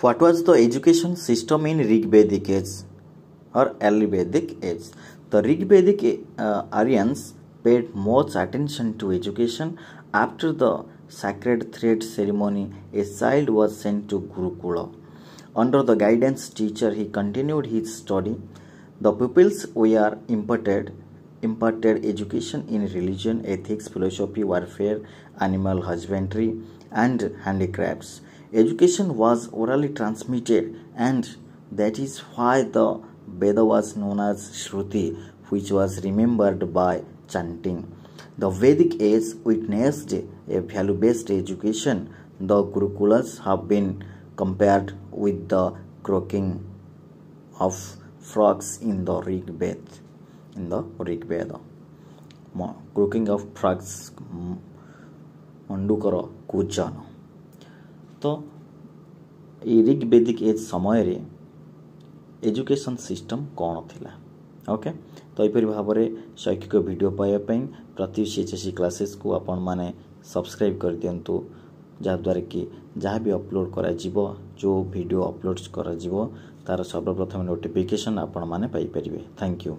What was the education system in Rigvedic age or early Vedic age? The Rigvedic Aryans paid much attention to education. After the sacred thread ceremony, a child was sent to Gurukula. Under the guidance teacher, he continued his study. The pupils were imparted education in religion, ethics, philosophy, warfare, animal husbandry, and handicrafts. Education was orally transmitted, and that is why the Veda was known as Shruti, which was remembered by chanting. The Vedic age witnessed a value-based education. The Gurukulas have been compared with the croaking of frogs in the Rig Veda. Croaking of frogs मंडूकर कूचन तो ऋग वैदिक as समय education system कौन थिला okay तो यहपरि भाव में शैक्षिक video पाइबा प्रति सीएचएससी क्लासेस को आपण माने सब्सक्राइब कर दिंतु जहाद्वारा कि जहाँ भी अपलोड करा जिवो जो वीडियो अपलोड करा जिवो तार सर्वप्रथम नोटिफिकेशन आपण माने पाई परिबे। Thank you.